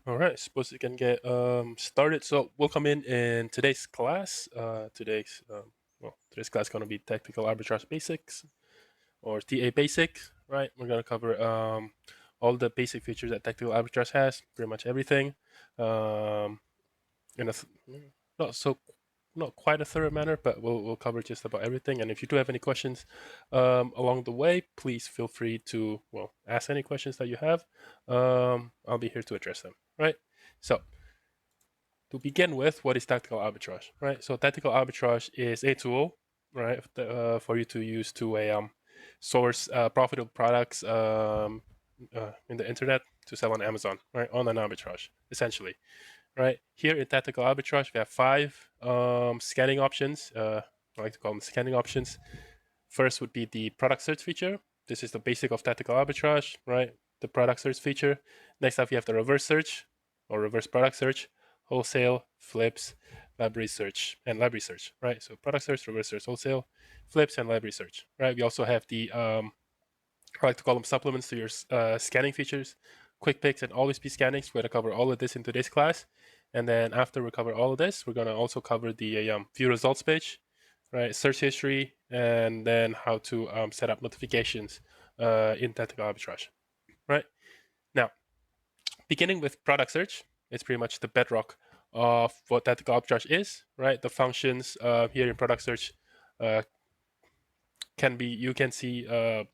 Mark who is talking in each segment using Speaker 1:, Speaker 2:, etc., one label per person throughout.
Speaker 1: All right, suppose we can get started. So we'll come in today's class. Today's class is going to be Tactical Arbitrage Basics or TA Basics, right? We're going to cover all the basic features that Tactical Arbitrage has, pretty much everything, um, in a not so not quite a thorough manner, but we'll cover just about everything. And if you do have any questions along the way, please feel free to ask any questions that you have. I'll be here to address them. Right. So to begin with, what is tactical arbitrage? Right. So tactical arbitrage is a tool, right, for you to use to source profitable products in the internet to sell on Amazon, right? Online arbitrage, essentially. Right here in tactical arbitrage, we have five scanning options. I like to call them scanning options. First would be the product search feature. This is the basic of tactical arbitrage, right? The product search feature. Next up, we have the reverse search or reverse product search, wholesale, flips, library search, and library search, right? So product search, reverse search, wholesale, flips, and library search, right? We also have the I like to call them supplements to your scanning features, quick picks, and always be scanning. So we're going to cover all of this in today's class. And then after we cover all of this, we're going to also cover the view results page, right? Search history, and then how to set up notifications in tactical arbitrage, right? Now, beginning with product search, it's pretty much the bedrock of what tactical arbitrage is, right? The functions here in product search uh, you can see the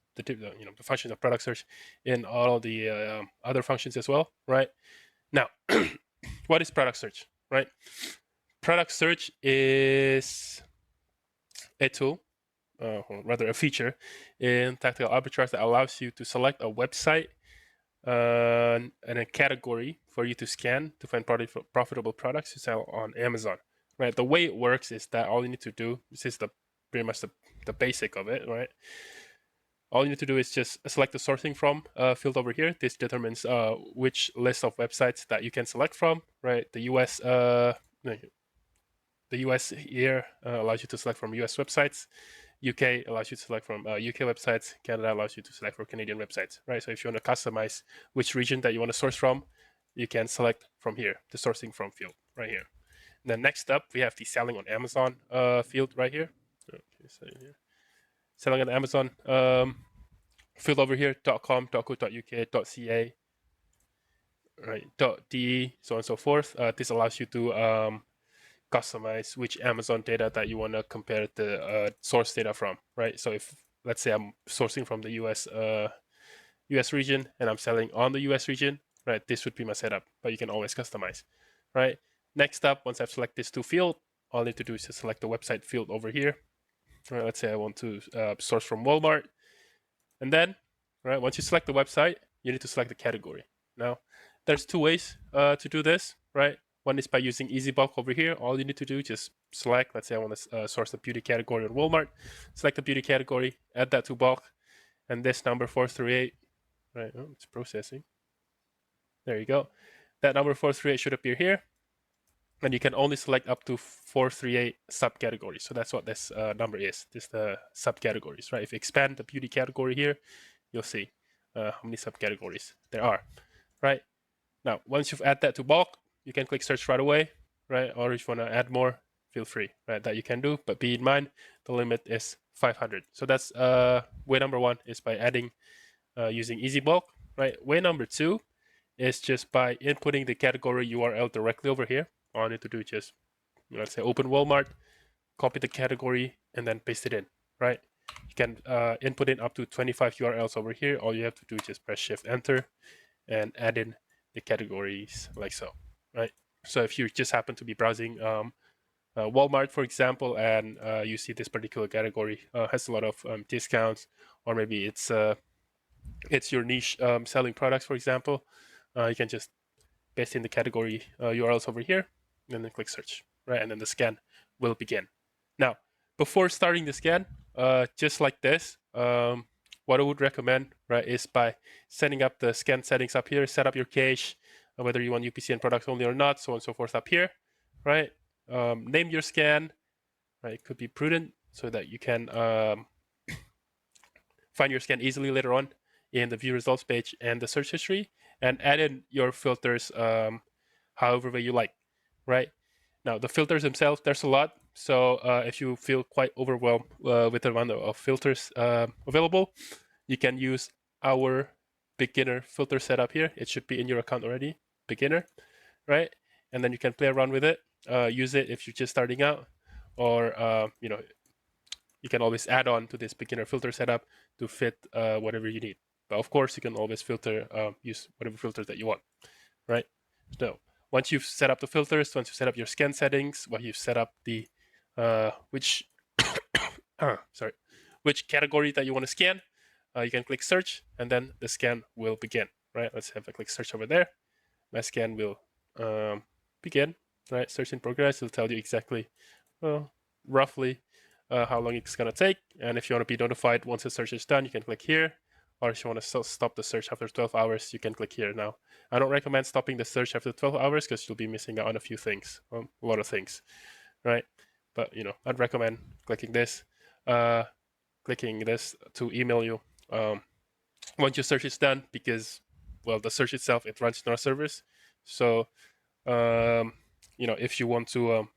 Speaker 1: functions of product search in all the other functions as well, right? Now, what is product search, right? Product search is a tool, or rather a feature in tactical arbitrage that allows you to select a website and a category for you to scan to find profitable products to sell on Amazon, right? The way it works is that all you need to do, this is pretty much the basic of it, right? All you need to do is just select the sourcing from field over here. This determines which list of websites that you can select from, right? The US here allows you to select from US websites. UK allows you to select from UK websites. Canada allows you to select from Canadian websites, right? So if you want to customize which region that you want to source from, you can select from here, the sourcing from field right here. And then next up, we have the selling on Amazon field right here. Okay, selling on Amazon field over here, .com, .co.uk, .ca, right, .de, so on and so forth. This allows you to customize which Amazon data that you want to compare the source data from, right? So if let's say I'm sourcing from the US region and I'm selling on the US region, right? This would be my setup, but you can always customize, right? Next up, once I've selected this two field, all I need to do is just select the website field over here. Right, let's say I want to source from Walmart, and then, right, once you select the website, you need to select the category. Now, there's two ways to do this, right? One is by using Easy Bulk over here. All you need to do is just select, let's say I want to source the beauty category on Walmart, select the beauty category, add that to bulk, and this number 438, right? Oh, it's processing. There you go. That number 438 should appear here, and you can only select up to 438 subcategories. So that's what this number is. This is the subcategories, right? If you expand the beauty category here, you'll see how many subcategories there are, right? Now, once you've added that to bulk, you can click search right away, right? Or if you want to add more, feel free, right? That you can do, but be in mind, the limit is 500. So that's way number one is by adding using Easy Bulk, right? Way number two is just by inputting the category URL directly over here. All I need to do is just, let's say, open Walmart, copy the category, and then paste it in, right? You can input in up to 25 URLs over here. All you have to do is just press Shift Enter and add in the categories like so, right? So if you just happen to be browsing Walmart, for example, and you see this particular category has a lot of discounts, or maybe it's your niche selling products, for example, you can just paste in the category URLs over here, and then click search, right? And then the scan will begin. Now, before starting the scan, just like this, what I would recommend, right, is by setting up the scan settings up here, set up your cache, whether you want UPC products only or not, so on and so forth up here, right? Name your scan, right? It could be prudent so that you can find your scan easily later on in the view results page and the search history. and add in your filters however way you like, right? Now, the filters themselves, there's a lot. So if you feel quite overwhelmed with the amount of filters available, you can use our beginner filter setup here. It should be in your account already, beginner, right? And then you can play around with it, use it if you're just starting out, or you can always add on to this beginner filter setup to fit whatever you need. But of course, you can always use whatever filters that you want, right? So once you've set up the filters, once you set up your scan settings, once you've set up the which which category that you want to scan, you can click search, and then the scan will begin, right? Let's have a click search over there. My scan will begin, right? Search in progress. It'll tell you exactly, roughly, how long it's gonna take. And if you want to be notified once the search is done, you can click here. Or if you want to stop the search after 12 hours, you can click here. Now, I don't recommend stopping the search after 12 hours because you'll be missing out on a few things, a lot of things, right? But I'd recommend clicking this to email you once your search is done, because, well, the search itself, it runs in our servers. So if you want to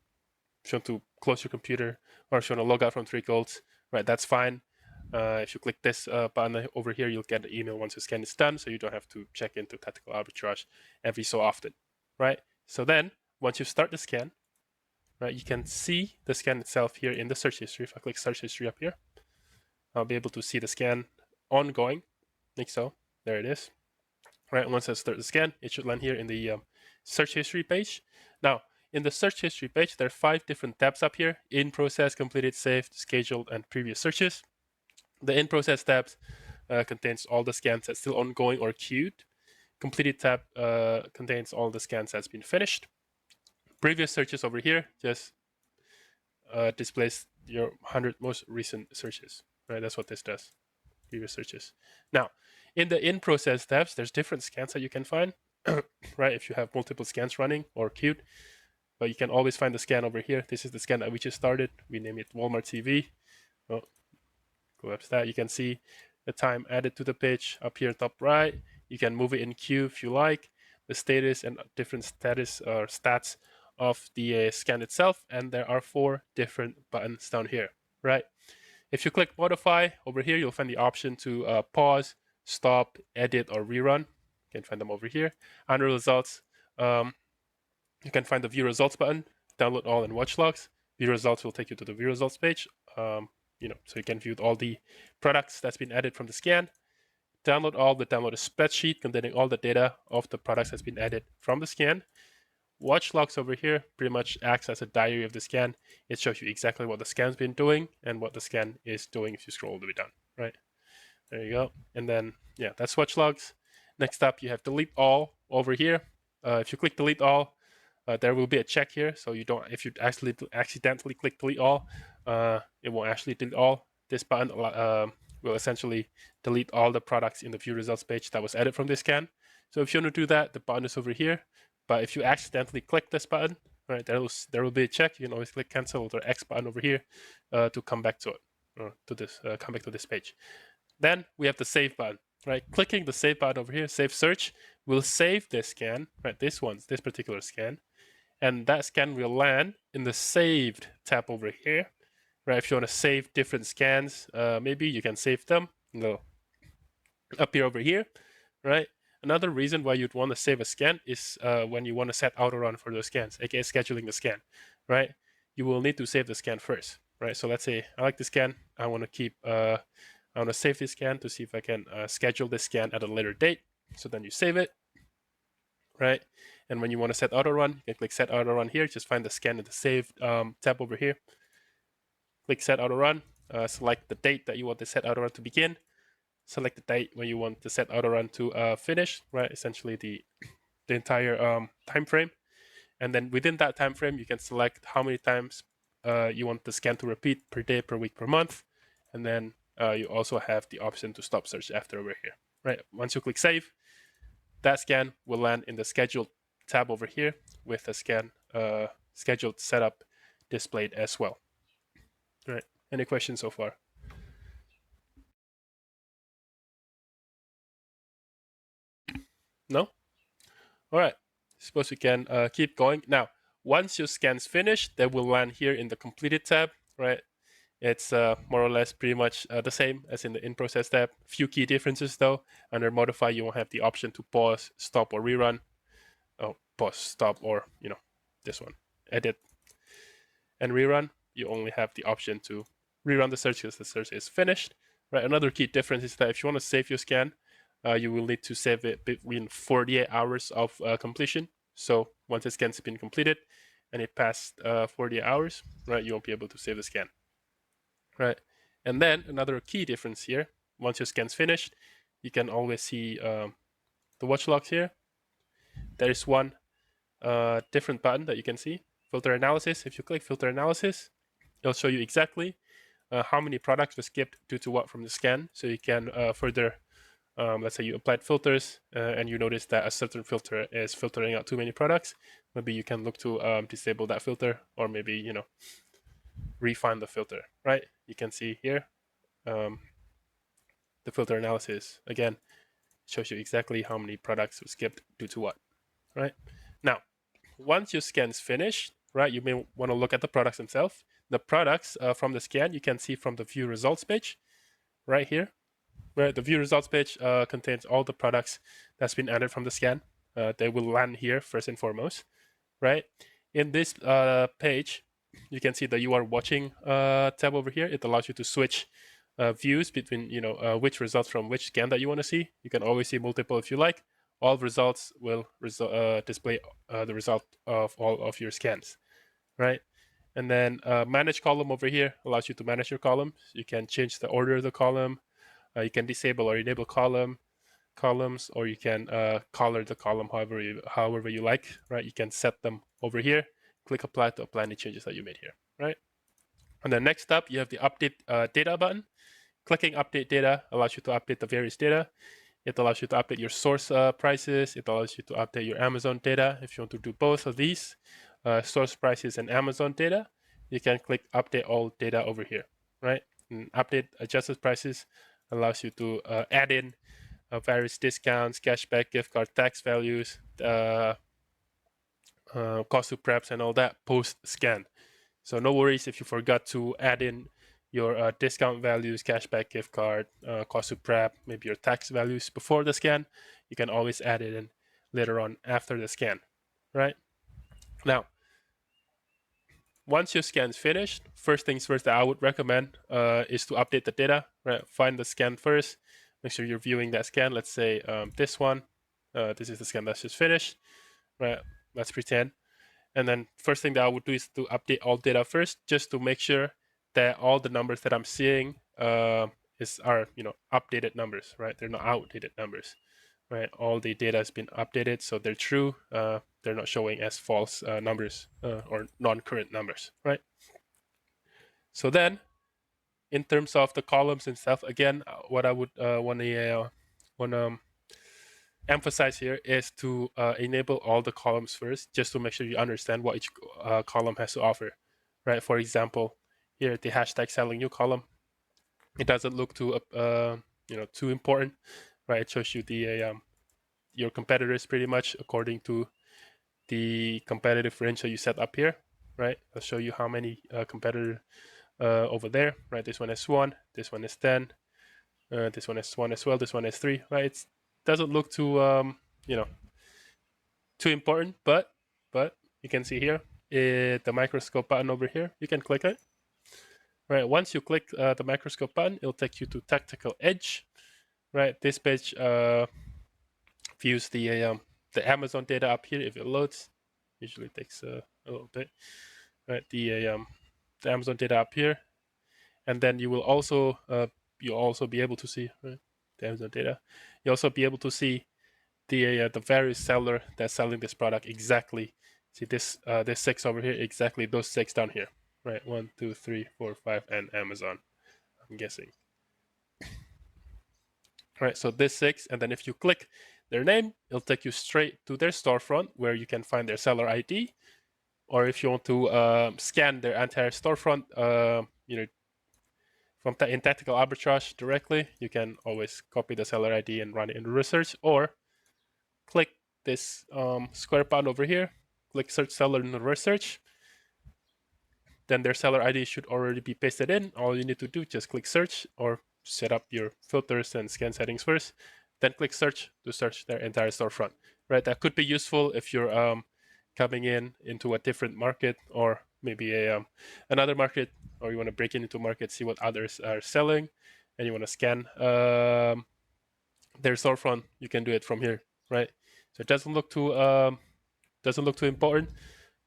Speaker 1: close your computer, or if you want to log out from Treacles, right, that's fine. If you click this button over here, you'll get an email once the scan is done, so you don't have to check into Tactical Arbitrage every so often, right? So then, once you start the scan, right, you can see the scan itself here in the search history. If I click search history up here, I'll be able to see the scan ongoing, like so. There it is. Right, once I start the scan, it should land here in the search history page. Now, in the search history page, there are 5 different tabs up here: in process, completed, saved, scheduled, and previous searches. The in process tabs contains all the scans that's still ongoing or queued. Completed tab contains all the scans that's been finished. Previous searches over here just displays your 100 most recent searches. Right, that's what this does. Previous searches. Now, in the in process tabs, there's different scans that you can find. Right, if you have multiple scans running or queued, but you can always find the scan over here. This is the scan that we just started. We name it Walmart TV. Well, go up to that. You can see the time added to the page up here top right. You can move it in queue if you like. The status and different status or stats of the scan itself, and there are 4 different buttons down here, right? If you click modify over here, you'll find the option to pause, stop, edit, or rerun. You can find them over here. Under results, you can find the view results button, download all, and watch logs. View results will take you to the view results page. So you can view all the products that's been added from the scan. Download all, download a spreadsheet containing all the data of the products that's been added from the scan. Watch logs over here pretty much acts as a diary of the scan. It shows you exactly what the scan's been doing and what the scan is doing if you scroll all the way down, right? There you go. And then, yeah, that's watch logs. Next up, you have delete all over here. If you click delete all, there will be a check here. So if you accidentally click delete all, it won't actually delete all. This button will essentially delete all the products in the view results page that was added from this scan. So if you want to do that, the button is over here. But if you accidentally click this button, right, there will be a check. You can always click cancel or X button over here to come back to it, or come back to this page. Then we have the save button, right? Clicking the save button over here, save search, will save this scan, right? This particular scan, and that scan will land in the saved tab over here, right? If you want to save different scans, maybe you can save them. Up here over here, right? Another reason why you'd want to save a scan is when you want to set auto run for those scans, aka scheduling the scan, right? You will need to save the scan first, right? So let's say I like the scan. I want to save this scan to see if I can schedule this scan at a later date. So then you save it, right? And when you want to set auto run, you can click set auto run here. Just find the scan in the save tab over here. Click set auto run. Select the date that you want the set auto run to begin. Select the date when you want the set auto run to finish, right? Essentially the entire time frame. And then within that time frame, you can select how many times you want the scan to repeat per day, per week, per month. And then you also have the option to stop search after over here, right? Once you click save, that scan will land in the scheduled tab over here with the scan scheduled setup displayed as well. All right. Any questions so far? No? All right. Suppose we can keep going. Now, once your scan's finished, they will land here in the completed tab, right? It's more or less pretty much the same as in the in-process tab. Few key differences though. Under modify, you won't have the option to pause, stop, or rerun. Oh, pause, stop, or this one, edit and rerun. You only have the option to rerun the search because the search is finished. Right. Another key difference is that if you want to save your scan, you will need to save it between 48 hours of completion. So once the scan's been completed and it passed 48 hours, right, you won't be able to save the scan. Right. And then another key difference here, once your scan's finished, you can always see the watch logs here. There is one different button that you can see, filter analysis. If you click filter analysis, it'll show you exactly how many products were skipped due to what from the scan. So you can further, let's say you applied filters and you notice that a certain filter is filtering out too many products. Maybe you can look to disable that filter, or maybe, refine the filter, right? You can see here the filter analysis. Again, shows you exactly how many products were skipped due to what, right? Now, once your scan is finished, right, you may want to look at the products themselves. The products from the scan, you can see from the view results page right here. Right, the view results page contains all the products that's been added from the scan. They will land here first and foremost, right? In this page, you can see the you are watching tab over here. It allows you to switch views between which results from which scan that you want to see. You can always see multiple if you like. All results will display the result of all of your scans, right? And then manage column over here allows you to manage your columns. You can change the order of the column. You can disable or enable columns, or you can color the column however you like, right? You can set them over here. Click apply to apply any changes that you made here, right? And then next up, you have the update data button. Clicking update data allows you to update the various data. It allows you to update your source prices. It allows you to update your Amazon data. If you want to do both of these, source prices and Amazon data, you can click update all data over here, right? And update adjusted prices allows you to add in various discounts, cashback, gift card, tax values, cost to preps, and all that post scan. So no worries if you forgot to add in your discount values, cashback, gift card, cost to prep, maybe your tax values before the scan. You can always add it in later on after the scan, right? Now, once your scan is finished, first things first that I would recommend is to update the data, right? Find the scan first. Make sure you're viewing that scan. Let's say this one. This is the scan that's just finished, right? Let's pretend. And then first thing that I would do is to update all data first, just to make sure that all the numbers that I'm seeing are updated numbers, right? They're not outdated numbers, right? All the data has been updated, so they're true. They're not showing as false numbers or non-current numbers, right? So then, in terms of the columns and stuff, again, what I would want to emphasize here is to enable all the columns first, just to make sure you understand what each column has to offer, right? For example, here the hashtag selling new column, it doesn't look too too important, right? It shows you the your competitors pretty much according to the competitive range that you set up here, right? I'll show you how many competitors over there, right? This one is 1, this one is 10, this one is 1 as well, this one is 3, right? It doesn't look too too important, but you can see here the microscope button over here. You can click it. Right, once you click the microscope button, it'll take you to Tactical Edge. Right, this page views the Amazon data up here if it loads. Usually takes a little bit. Right, the Amazon data up here, and then you will also be able to see, right, the Amazon data. You also be able to see the various seller that's selling this product exactly. See this 6 over here, exactly those 6 down here, right? 1, 2, 3, 4, 5, and Amazon, I'm guessing. Right, so this 6, and then if you click their name, it'll take you straight to their storefront where you can find their seller ID. Or if you want to scan their entire storefront, in Tactical Arbitrage directly, you can always copy the seller ID and run it in research, or click this square button over here, click search seller in reverse search. Then their seller ID should already be pasted in. All you need to do, just click search or set up your filters and scan settings first. Then click search to search their entire storefront. Right, that could be useful if you're coming into a different market, or maybe another market, or you want to break into market, see what others are selling, and you want to scan their storefront. You can do it from here, right? So it doesn't look too important,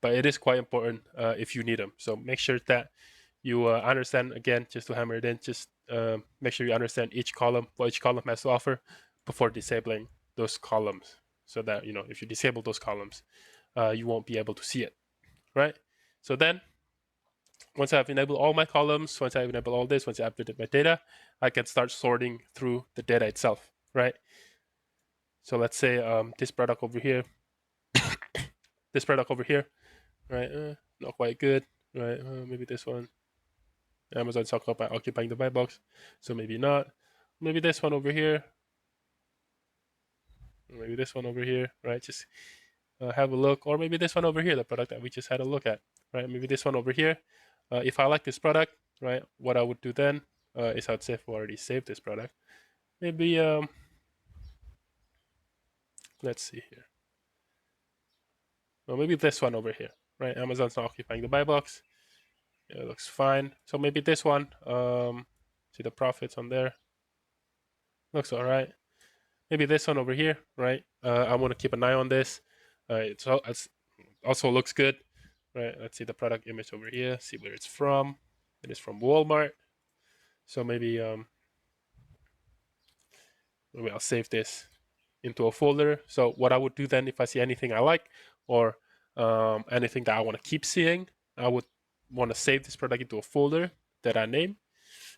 Speaker 1: but it is quite important if you need them. So make sure that you understand, again, just to hammer it in, just make sure you understand each column, what each column has to offer before disabling those columns, so that, if you disable those columns, you won't be able to see it, right? So then once I've enabled all my columns, once I've enabled all this, once I've updated my data, I can start sorting through the data itself, right? So let's say this product over here, this product over here, right? Not quite good, right? Maybe this one. Amazon's occupying the buy box, so maybe not. Maybe this one over here. Maybe this one over here, right? Just have a look, or maybe this one over here, the product that we just had a look at, right? Maybe this one over here. If I like this product, right, what I would do then is I'd say I've already saved this product. Maybe let's see here. Well, maybe this one over here, right? Amazon's not occupying the buy box. Yeah, it looks fine. So maybe this one. See the profits on there. Looks all right. Maybe this one over here, right? I want to keep an eye on this. It's also looks good, right? Let's see the product image over here. See where it's from. It is from Walmart. So maybe I'll save this into a folder. So what I would do then, if I see anything I like, or anything that I want to keep seeing, I would want to save this product into a folder that I name.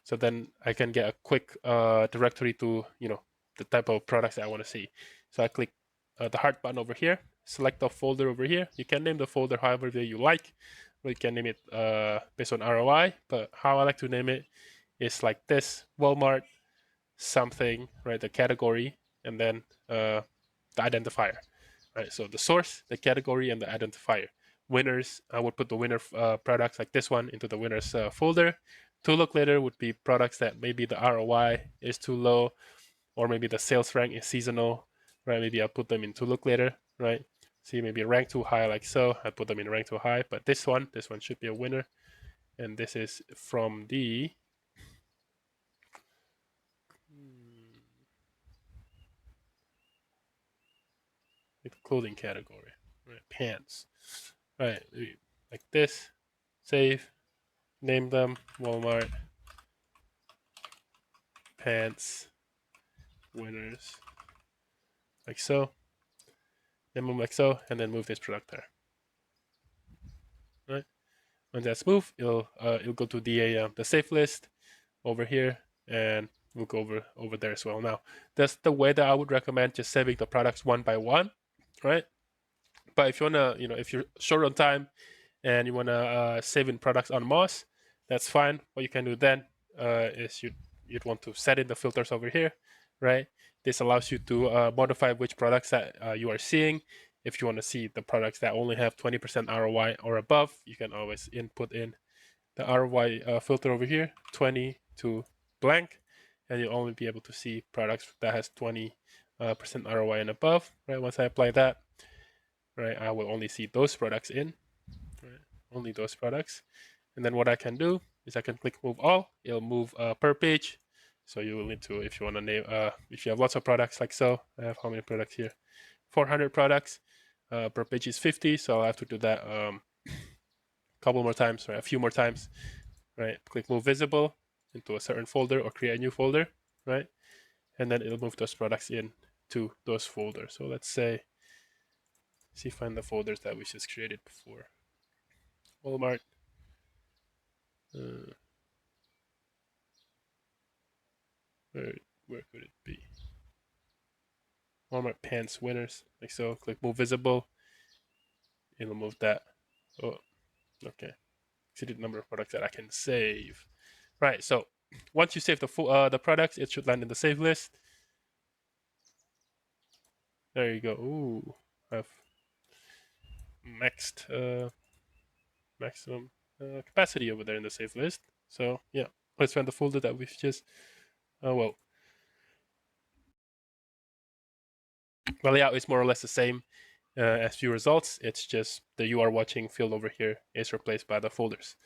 Speaker 1: So then I can get a quick directory to the type of products that I want to see. So I click the heart button over here, select the folder over here. You can name the folder however you like, or you can name it based on ROI, but how I like to name it is like this: Walmart something, right? The category, and then the identifier, right? So the source, the category, and the identifier. Winners, I would put the winner products like this one into the winners folder. To look later would be products that maybe the ROI is too low, or maybe the sales rank is seasonal, right? Maybe I'll put them in to look later, right? See, maybe rank too high, like so. I put them in rank too high, but this one should be a winner, and this is from the clothing category, right? Pants, right? Like this. Save. Name them Walmart pants winners, like so. Name them like so, and then move this product there. Right. When that's moved, it'll go to the save list over here, and we'll go over there as well. Now, that's the way that I would recommend, just saving the products one by one, right? But if you wanna, if you're short on time and you wanna save in products en masse, that's fine. What you can do then is you'd want to set in the filters over here, right? This allows you to modify which products that you are seeing. If you want to see the products that only have 20% ROI or above, you can always input in the ROI filter over here, 20 to blank, and you'll only be able to see products that has 20% ROI and above, right? Once I apply that, right, I will only see those products in, right? Only those products. And then what I can do is I can click move all. It'll move per page. So you will need to, if you want to name, if you have lots of products like so, I have how many products here? 400 products. Per page is 50, so I'll have to do that a couple more times, or a few more times, right? Click move visible into a certain folder or create a new folder, right? And then it'll move those products in to those folders. So let's say, find the folders that we just created before. Walmart. Where could it be? Walmart pants winners, like so. Click move visible. It'll move that. Oh, okay. Exceeded number of products that I can save. Right. So once you save the products, it should land in the save list. There you go. Ooh, I've maxed maximum capacity over there in the save list. So yeah, let's find the folder that we've just. Well, yeah, it's more or less the same as view results. It's just the you are watching field over here is replaced by the folders.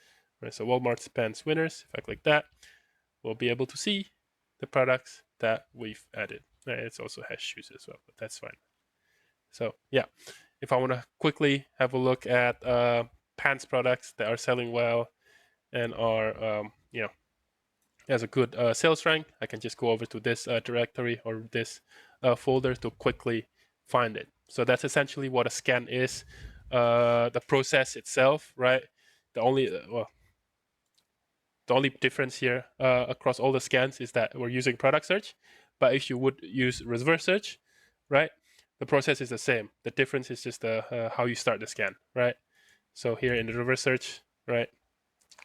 Speaker 1: Right, so Walmart spends winners. If I click that, we'll be able to see the products that we've added. It also has shoes as well, but that's fine. So yeah, if I want to quickly have a look at pants products that are selling well and are has a good sales rank, I can just go over to this directory or this folder to quickly find it. So that's essentially what a scan is. The process itself, right? The only the only difference here across all the scans is that we're using product search, but if you would use reverse search, right, the process is the same. The difference is just how you start the scan, right? So here in the reverse search, right,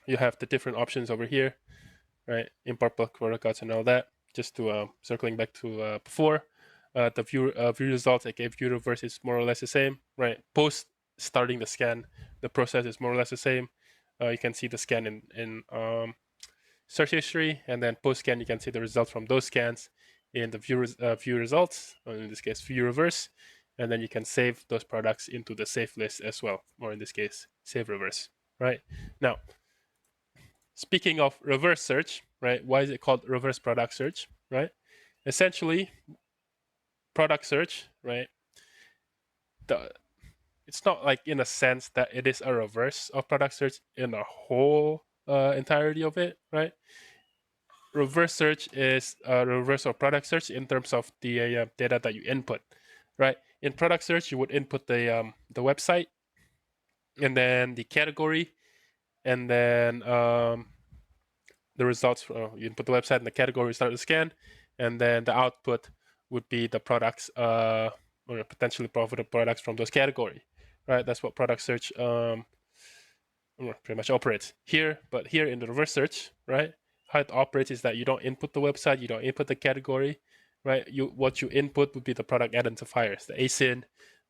Speaker 1: you have the different options over here, right? Import bulk workouts and all that. Just to circling back to before, the view results I gave you reverse is more or less the same, right? Post starting the scan, the process is more or less the same. You can see the scan in search history, and then post scan you can see the results from those scans in the view results, or in this case view reverse, and then you can save those products into the save list as well, or in this case save reverse, right? Now, speaking of reverse search, right? Why is it called reverse product search, right? Essentially, product search, right? It's not like in a sense that it is a reverse of product search in a whole entirety of it, right? Reverse search is a reverse of product search in terms of the data that you input, right? In product search, you would input the website, and then the category, and then the results. You input the website and the category, start the scan, and then the output would be the products or potentially profitable products from those category, right? That's what product search pretty much operates here. But here in the reverse search, right, how it operates is that you don't input the website, you don't input the category, right? What you input would be the product identifiers, the ASIN,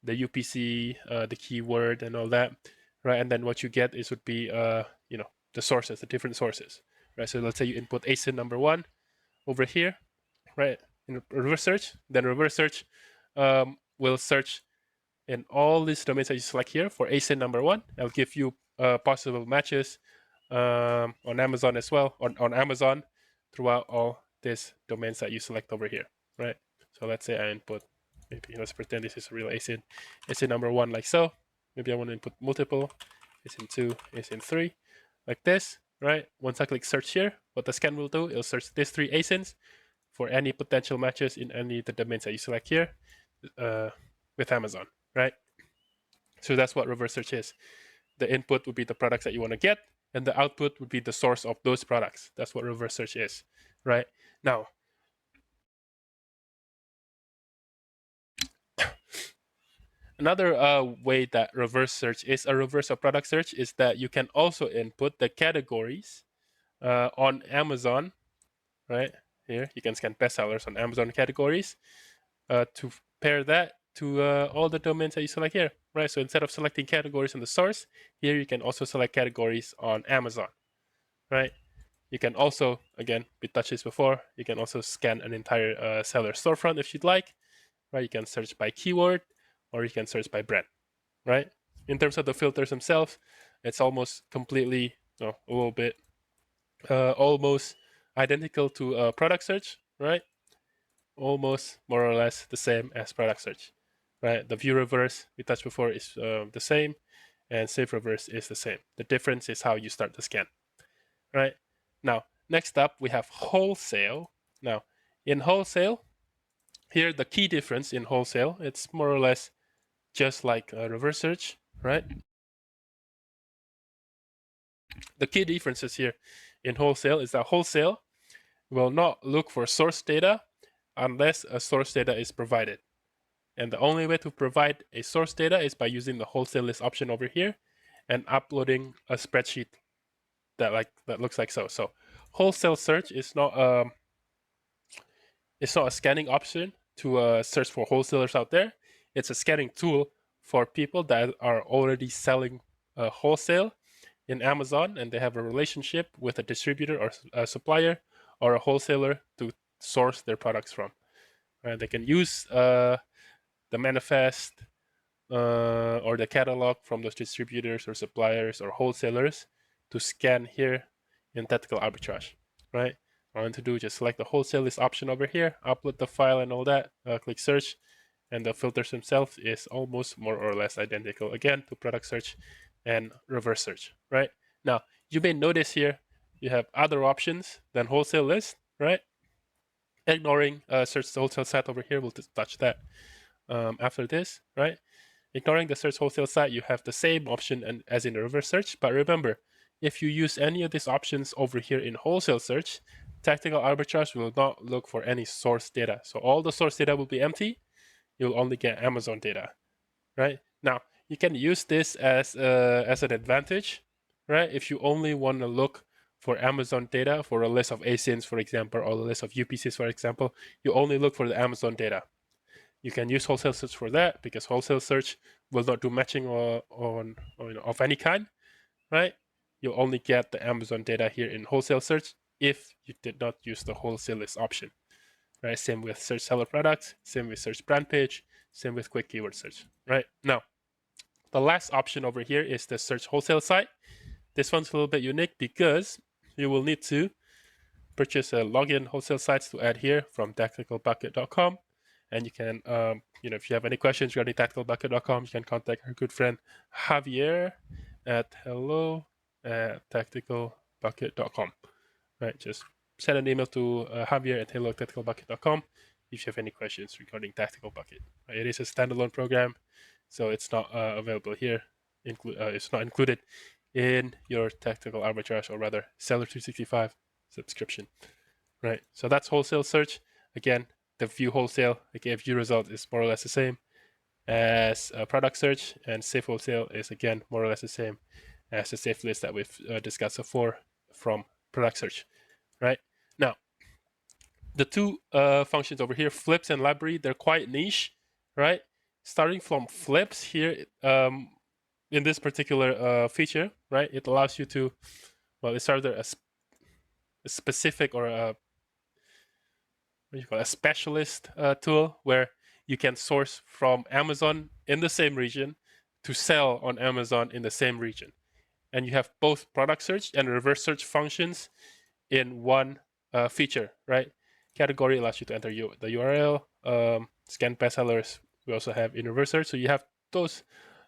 Speaker 1: the UPC, the keyword, and all that, right? And then what you get is would be the sources, the different sources, right? So let's say you input ASIN number 1 over here, right? In reverse search, then reverse search will search in all these domains that you select here for ASIN number 1. I'll give you possible matches on Amazon as well, on Amazon throughout all these domains that you select over here, right? So let's say I input, maybe let's pretend this is a real ASIN number 1 like so. Maybe I want to input multiple, ASIN 2, ASIN 3, like this, right? Once I click search here, what the scan will do, it'll search these 3 ASINs for any potential matches in any of the domains that you select here with Amazon, right? So that's what reverse search is. The input would be the products that you want to get, and the output would be the source of those products. That's what reverse search is, right? Now, another way that reverse search is a reverse of product search is that you can also input the categories on Amazon, right? Here, you can scan bestsellers on Amazon categories to pair that to all the domains that you select here, right? So instead of selecting categories on the source, here you can also select categories on Amazon, right? You can also, again, we touched this before, you can also scan an entire seller storefront if you'd like, right? You can search by keyword or you can search by brand, right? In terms of the filters themselves, it's almost completely, a little bit, almost identical to product search, right? Almost more or less the same as product search, right? The view reverse we touched before is the same, and save reverse is the same. The difference is how you start the scan, right? Now, next up we have wholesale. Now, in wholesale, here the key difference in wholesale, it's more or less just like reverse search, right? The key differences here in wholesale is that wholesale will not look for source data unless a source data is provided. And the only way to provide a source data is by using the wholesale list option over here and uploading a spreadsheet that looks like so. So wholesale search is not it's not a scanning option to search for wholesalers out there. It's a scanning tool for people that are already selling wholesale in Amazon, and they have a relationship with a distributor or a supplier or a wholesaler to source their products from. Right? They can use the manifest or the catalog from those distributors or suppliers or wholesalers to scan here in Tactical Arbitrage. Right? All I want to do is just select the wholesale list option over here, upload the file and all that, click search, and the filters themselves is almost more or less identical again to product search and reverse search. Right? Now, you may notice here you have other options than wholesale list, right? Ignoring search the wholesale site over here, we'll just touch that after this, right? Ignoring the search wholesale site, you have the same option as in the reverse search, but remember, if you use any of these options over here in wholesale search, Tactical Arbitrage will not look for any source data. So all the source data will be empty. You'll only get Amazon data, right? Now, you can use this as an advantage, right? If you only want to look for Amazon data for a list of ASINs, for example, or a list of UPCs, for example, you only look for the Amazon data. You can use wholesale search for that because wholesale search will not do matching of any kind, right? You'll only get the Amazon data here in wholesale search if you did not use the wholesale list option, right? Same with search seller products, same with search brand page, same with quick keyword search, right? Now, the last option over here is the search wholesale site. This one's a little bit unique because you will need to purchase a login wholesale sites to add here from tacticalbucket.com. And you can, if you have any questions regarding tacticalbucket.com, you can contact our good friend Javier at hello@tacticalbucket.com. Right, just send an email to Javier at hello@tacticalbucket.com if you have any questions regarding Tactical Bucket. Right, it is a standalone program, so it's not available here. It's not included in your Tactical Arbitrage, or rather Seller 365 subscription. Right, so that's wholesale search. Again, the view wholesale, again, view result is more or less the same as product search, and safe wholesale is again more or less the same as the safe list that we've discussed before from product search. Right, now the two functions over here, flips and library, they're quite niche, right? Starting from flips here, in this particular feature, right, it allows you to, well, it's either a specific or a specialist tool where you can source from Amazon in the same region to sell on Amazon in the same region. And you have both product search and reverse search functions in one feature, right? Category allows you to enter the URL. Scan bestsellers, we also have in reverse search. So you have those,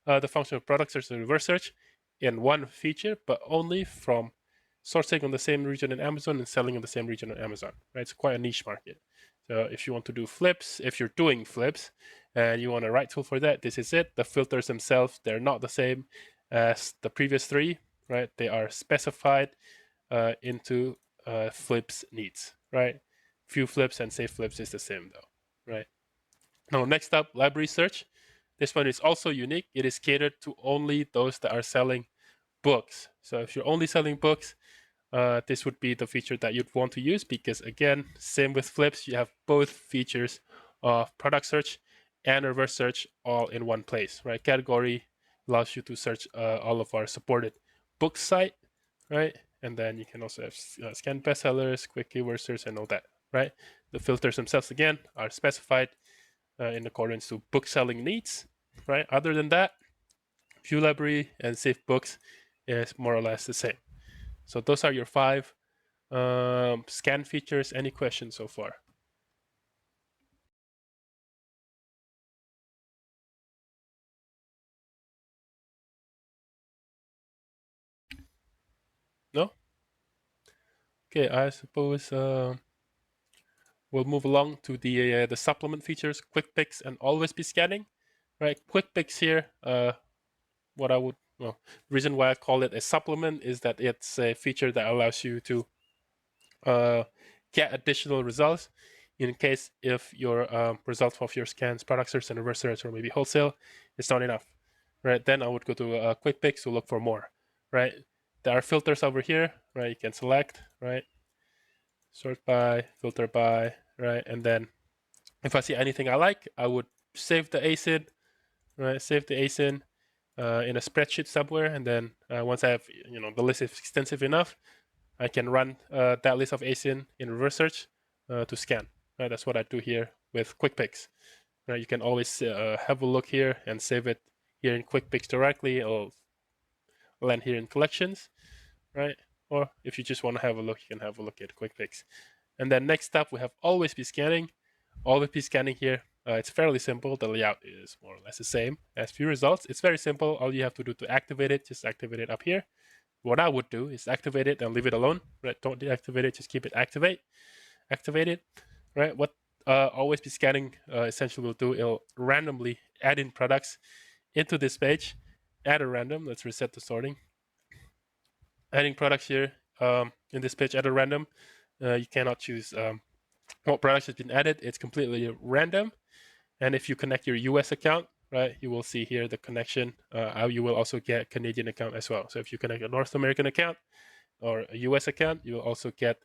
Speaker 1: the function of product search and reverse search in one feature, but only from sourcing on the same region in Amazon and selling in the same region on Amazon, right? It's quite a niche market. So if you want to do flips, if you're doing flips and you want a right tool for that, this is it. The filters themselves, they're not the same as the previous three, right? They are specified into flips needs, right? Few flips and safe flips is the same though, right? Now, next up, library search. This one is also unique. It is catered to only those that are selling books. So if you're only selling books, this would be the feature that you'd want to use because, again, same with flips, you have both features of product search and reverse search all in one place, right? Category allows you to search all of our supported book site, right? And then you can also have scan bestsellers, quick keyword search, and all that, right? The filters themselves, again, are specified in accordance to book selling needs, right? Other than that, view library and safe books is more or less the same. So those are your 5 scan features. Any questions so far? No? Okay, I suppose we'll move along to the supplement features, quick picks and always be scanning. Right, quick picks here. The reason why I call it a supplement is that it's a feature that allows you to get additional results in case if your results of your scans, product search and reverse search, or maybe wholesale is not enough, right? Then I would go to quick picks to look for more, right? There are filters over here, right? You can select, right? Sort by, filter by, right? And then if I see anything I like, I would save the ACID, right? Save the ASIN in a spreadsheet somewhere, and then once I have the list is extensive enough, I can run that list of ASIN in reverse search to scan. Right? That's what I do here with quick picks. Right? You can always have a look here and save it here in quick picks directly, or land here in collections, right? Or if you just want to have a look, you can have a look at quick picks. And then next up, we have always be scanning. Always be scanning here. It's fairly simple. The layout is more or less the same as view results. It's very simple. All you have to do to activate it, just activate it up here. What I would do is activate it and leave it alone. Right? Don't deactivate it. Just keep it activated. Right? What always be scanning essentially will do, it'll randomly add in products into this page at a random. Let's reset the sorting. Adding products here in this page at a random. You cannot choose what products has been added. It's completely random. And if you connect your US account, right, you will see here the connection. You will also get Canadian account as well. So if you connect a North American account or a US account, you will also get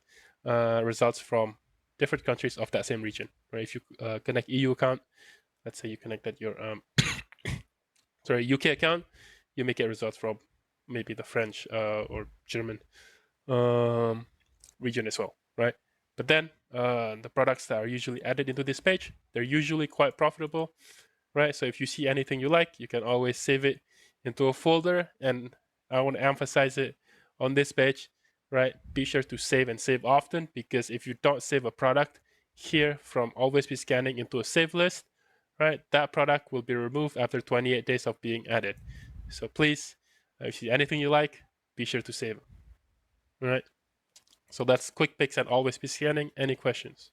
Speaker 1: results from different countries of that same region. Right? If you connect EU account, let's say you connected your UK account, you may get results from maybe the French or German region as well, right? But then the products that are usually added into this page, they're usually quite profitable, right? So if you see anything you like, you can always save it into a folder. And I want to emphasize it on this page, right? Be sure to save and save often, because if you don't save a product here from always be scanning into a save list, right, that product will be removed after 28 days of being added. So please, if you see anything you like, be sure to save it, right? So that's quick picks and always be scanning. Any questions?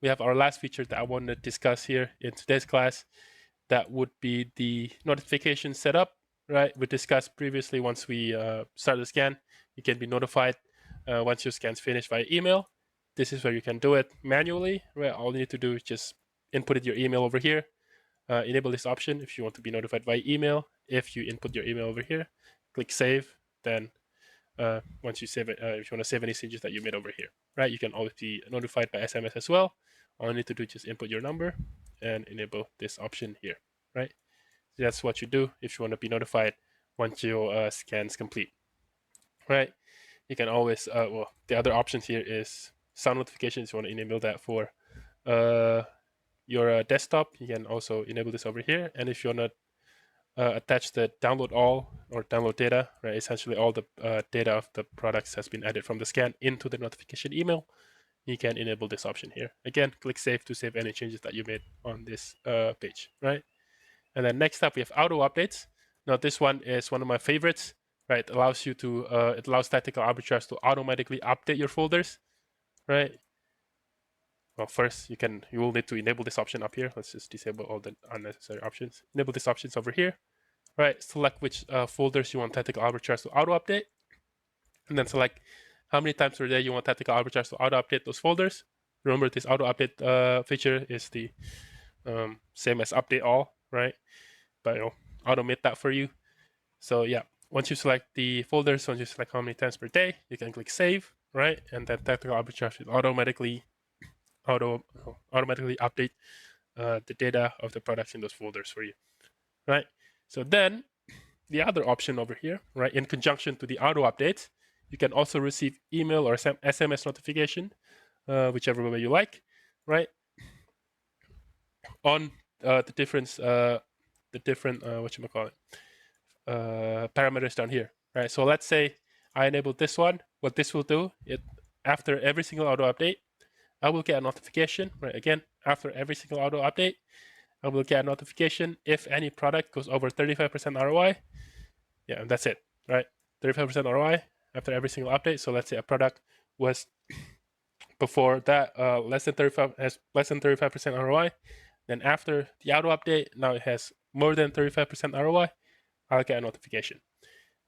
Speaker 1: We have our last feature that I want to discuss here in today's class. That would be the notification setup, right? We discussed previously, once we start the scan, you can be notified once your scan's finished via email. This is where you can do it manually, right? All you need to do is just input your email over here. Enable this option if you want to be notified via email. If you input your email over here, click save, then once you save it, if you want to save any changes that you made over here, right? You can always be notified by SMS as well. All you need to do is just input your number and enable this option here, right? So that's what you do if you want to be notified once your scan's complete, right? You can always, the other options here is sound notifications. You want to enable that for your desktop. You can also enable this over here. And if you want to attach the download all or download data, right? Essentially all the data of the products has been added from the scan into the notification email. You can enable this option here. Again, click save to save any changes that you made on this page, right? And then next up, we have auto updates. Now this one is one of my favorites, right? It allows you to, it allows Tactical Arbitrage to automatically update your folders, right? Well, first you will need to enable this option up here. Let's just disable all the unnecessary options. Enable these options over here, right? Select which folders you want Tactical Arbitrage to auto update, and then select how many times per day you want Tactical Arbitrage to auto update those folders. Remember, this auto update feature is the same as update all, right? But it'll automate that for you. So yeah, once you select the folders, once you select how many times per day, you can click save, right? And then Tactical Arbitrage will automatically update the data of the products in those folders for you, right? So then the other option over here, right, in conjunction to the auto updates, you can also receive email or SMS notification, whichever way you like, right, on the different parameters down here, right? So let's say I enable this one. What this will do, after every single auto update, I will get a notification, right? Again, after every single auto update, I will get a notification if any product goes over 35% ROI. Yeah, and that's it, right? 35% ROI after every single update. So let's say a product was before that less than 35% ROI. Then after the auto update, now it has more than 35% ROI. I'll get a notification.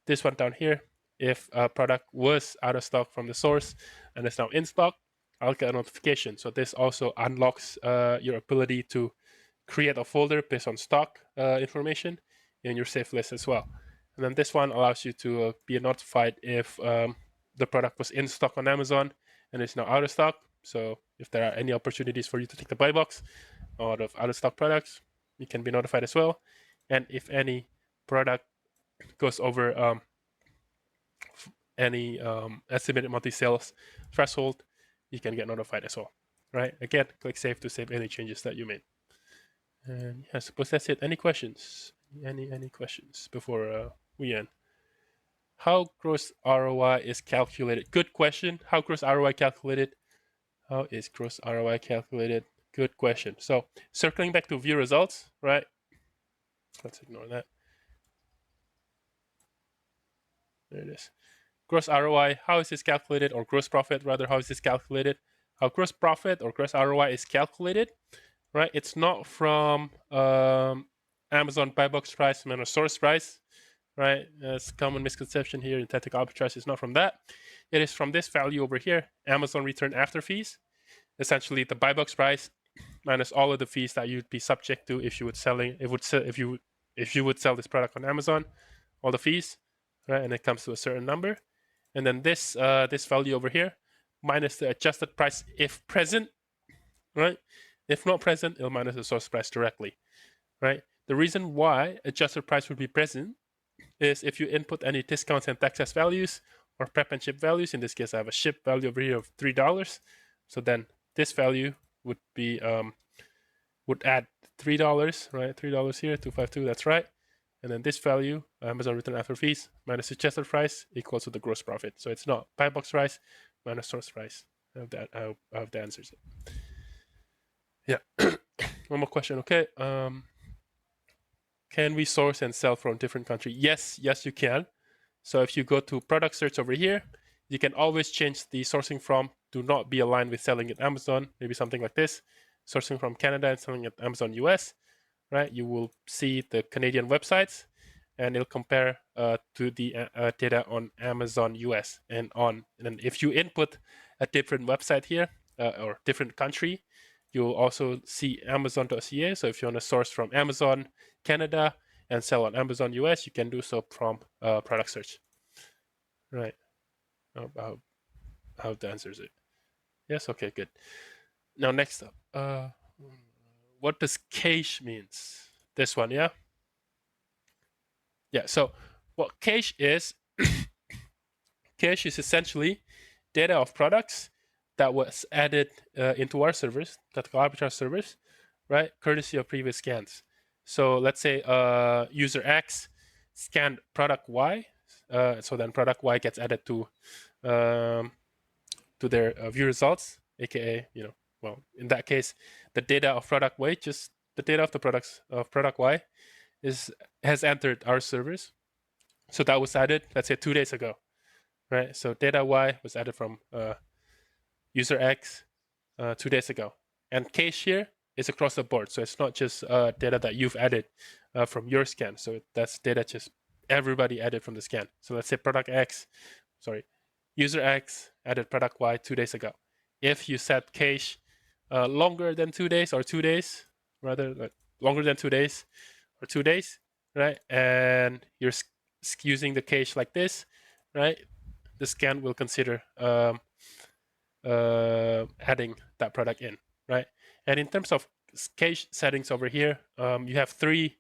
Speaker 1: This one down here, if a product was out of stock from the source and is now in stock, I'll get a notification. So this also unlocks your ability to create a folder based on stock information in your safe list as well. And then this one allows you to be notified if the product was in stock on Amazon and is now out of stock. So if there are any opportunities for you to take the buy box out of stock products, you can be notified as well. And if any product goes over any estimated monthly sales threshold, you can get notified as well. Right? Again, click save to save any changes that you made. And yeah, I suppose that's it. Any questions? Any questions before we end? How gross ROI is calculated? Good question. How gross ROI calculated? How is gross ROI calculated? Good question. So circling back to view results, right? Let's ignore that. There it is. Gross ROI, how is this calculated? Or gross profit, rather, how is this calculated? How gross profit or gross ROI is calculated, right? It's not from Amazon buy box price minus source price, right? That's a common misconception here in Tactical Arbitrage. It's not from that. It is from this value over here, Amazon return after fees. Essentially, the buy box price minus all of the fees that you'd be subject to if you would if you would sell this product on Amazon, all the fees, right? And it comes to a certain number, and then this this value over here minus the adjusted price if present, right? If not present, it'll minus the source price directly, right? The reason why adjusted price would be present is if you input any discounts and taxes values or prep and ship values. In this case, I have a ship value over here of $3. So then this value would be would add $3, right? $3 here, 252. That's right. And then this value, Amazon return after fees minus adjusted price equals to the gross profit. So it's not buy box price minus source price. I hope that answers it. Yeah. One more question. Okay. Can we source and sell from different country? Yes, you can. So if you go to product search over here, you can always change the sourcing from to not be aligned with selling at Amazon. Maybe something like this, sourcing from Canada and selling at Amazon US, right? You will see the Canadian websites and it'll compare to the data on Amazon US and if you input a different website here or different country, you'll also see Amazon.ca. So if you want to source from Amazon Canada and sell on Amazon US, you can do so from product search. Right. I hope that answers it. Yes. Okay. Good. Now next up, what does cache means? This one, yeah. Yeah. So what cache is? Cache is essentially data of products that was added into our servers, Tactical Arbitrage servers, right? Courtesy of previous scans. So let's say user X scanned product Y, so then product Y gets added to their view results, aka well, in that case, the data of product Y, just the data of the products of product Y, has entered our servers. So that was added, let's say 2 days ago, right? So data Y was added from user X 2 days ago, and cache here is across the board. So it's not just data that you've added from your scan. So that's data just everybody added from the scan. So let's say user X added product Y 2 days ago. If you set cache longer than 2 days or 2 days, rather like longer than 2 days or 2 days, right? And you're using the cache like this, right? The scan will consider adding that product in, right? And in terms of cache settings over here, you have 3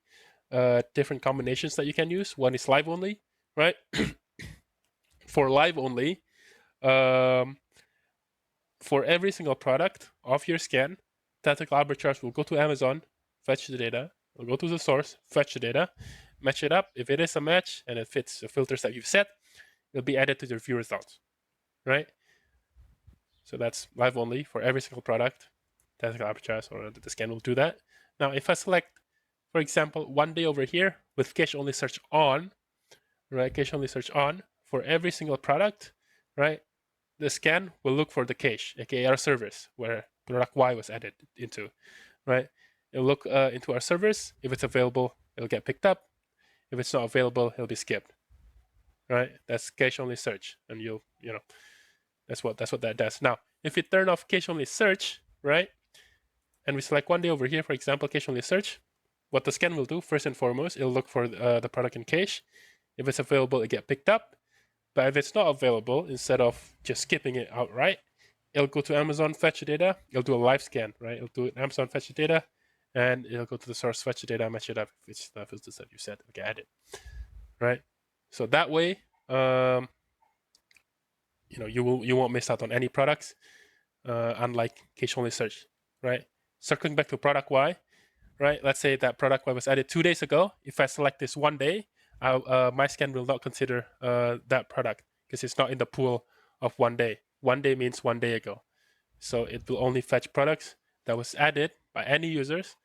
Speaker 1: different combinations that you can use. One is live only, right? For live only, for every single product of your scan, Tactical Arbitrage will go to Amazon, fetch the data, will go to the source, fetch the data, match it up. If it is a match and it fits the filters that you've set, it'll be added to your view results, right? So that's live only for every single product. Tactical Arbitrage or the scan will do that. Now, if I select, for example, 1 day over here with cache only search on, right? Cache only search on for every single product, right? The scan will look for the cache, aka our servers, where product Y was added into, right? It'll look into our servers. If it's available, it'll get picked up. If it's not available, it'll be skipped, right? That's cache only search, and that's what that does. Now, if we turn off cache only search, right, and we select 1 day over here, for example, cache only search, what the scan will do first and foremost, it'll look for the product in cache. If it's available, it get picked up. But if it's not available, instead of just skipping it outright, it'll go to Amazon, fetch the data. It'll do a live scan, right? It'll do Amazon, fetch the data, and it'll go to the source, fetch the data, match it up. If it's stuff is the stuff you said, okay, add it, right? So that way, you won't miss out on any products, unlike cache only search, right? Circling back to product Y, right? Let's say that product Y was added 2 days ago. If I select this one day, my scan will not consider that product because it's not in the pool of 1 day. 1 day means 1 day ago. So it will only fetch products that was added by any users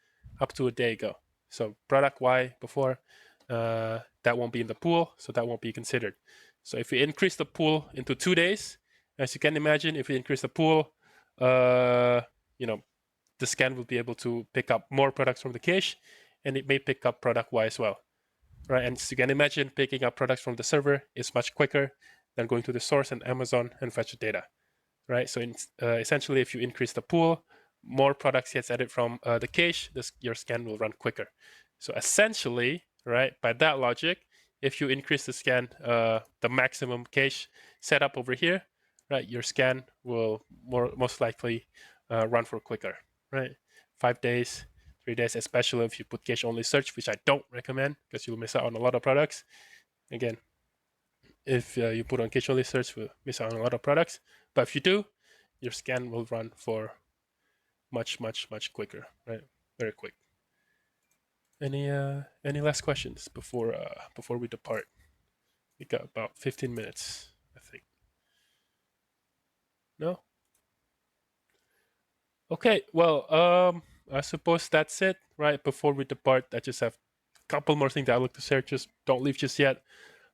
Speaker 1: up to a day ago. So product Y before, that won't be in the pool, so that won't be considered. So if we increase the pool into 2 days, as you can imagine, if we increase the pool, the scan will be able to pick up more products from the cache, and it may pick up product Y as well, right? And as you can imagine, picking up products from the server is much quicker than going to the source and Amazon and fetch the data, right? So essentially, if you increase the pool, more products gets added from the cache, your scan will run quicker. So essentially, right, by that logic, if you increase the scan, the maximum cache setup over here, right, your scan will most likely run for quicker, right? 5 days, 3 days, especially if you put cache only search, which I don't recommend because you'll miss out on a lot of products. Again, if you put on cache only search, you'll miss out on a lot of products. But if you do, your scan will run for much quicker, right? Very quick. Any last questions before we depart? We got about 15 minutes, I think. No? Okay, well, I suppose that's it, right? Before we depart, I just have a couple more things that I'd like to share. Just don't leave just yet.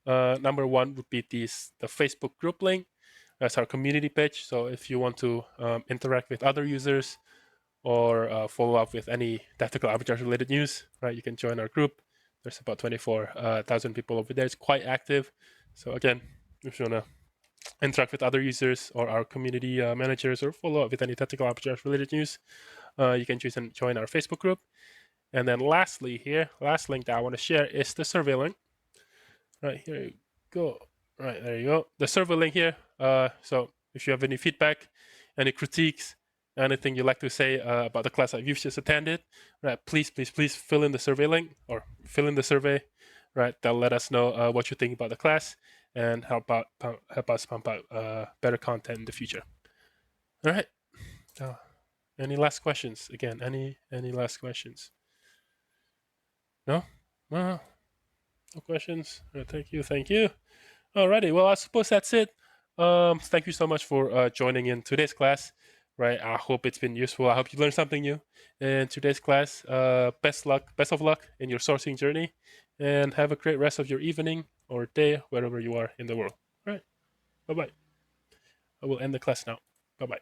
Speaker 1: Number one would be the Facebook group link. That's our community page. So if you want to interact with other users or follow up with any tactical arbitrage related news, right, you can join our group. There's about 24,000 people over there. It's quite active. So again, if you want to interact with other users or our community managers or follow up with any tactical arbitrage related news, you can choose and join our Facebook group. And then lastly here, last link that I want to share is the survey link. Right, here you go. Right, there you go. The survey link here. So if you have any feedback, any critiques, anything you'd like to say about the class that you've just attended, right, please fill in the survey link or fill in the survey, right? That'll let us know what you think about the class and help us pump out better content in the future. All right. Any last questions? Again, any last questions? No? No questions? Thank you. Alrighty, well, I suppose that's it. Thank you so much for joining in today's class. Right, I hope it's been useful. I hope you learned something new in today's class. Best of luck in your sourcing journey, and have a great rest of your evening or day, wherever you are in the world. All right, bye-bye. I will end the class now. Bye-bye.